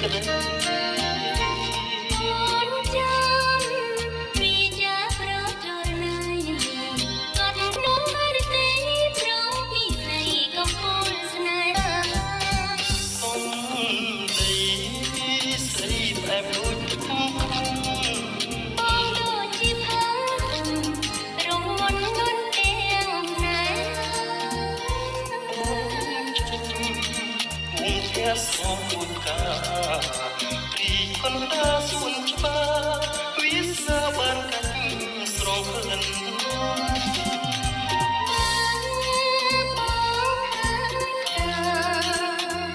ក្តីអូនចាំវិជាប្រចរណៃអត់នោះរទេប្រពីស្រីកំពូលស្នេហាអូនដីស្រីបែបដូចខ្ញុំបងដូចជាផារងមុននុនទាំងណែវងជាសោពុតកាពីកណ្ដាសួនច្បារវិសាបានកាច់ស្រងក្លិន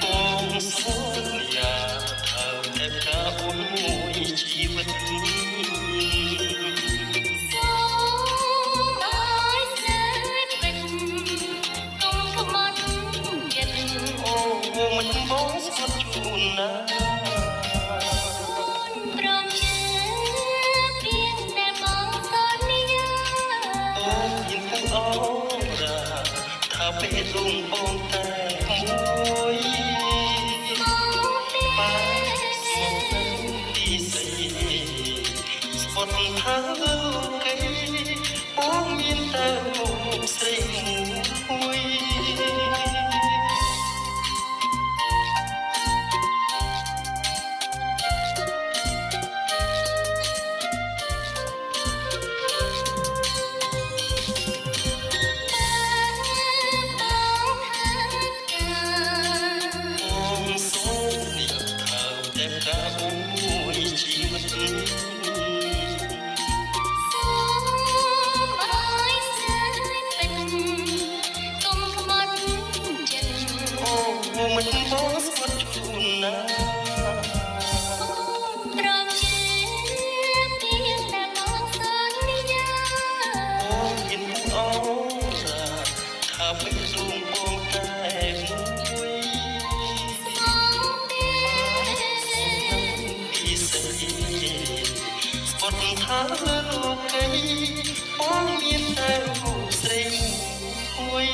បងសន្យាថាតែការអូនមួយជីវិតមិនបងស្គាល់ជូនណាព្រមជឿពីតែបងសន្យាអូនមានគូអរ៉ាថាពេលដងបងតែមួយបាទសុំទីស្អីស្ពតថាគេបងមានតែរូបស្រីមួយជីវិតសូមឲ្យស្នេហ៍ពេញកុំខ្មាត់ចិត្តអូមិនបងស្គាល់ជូនណាព្រមជឿពីតែបងសន្យាអូមានគូអរ៉ាថាពេលដងបងតែមួយស្ពតថាលោកីបងមានតែរូបស្រីមួយ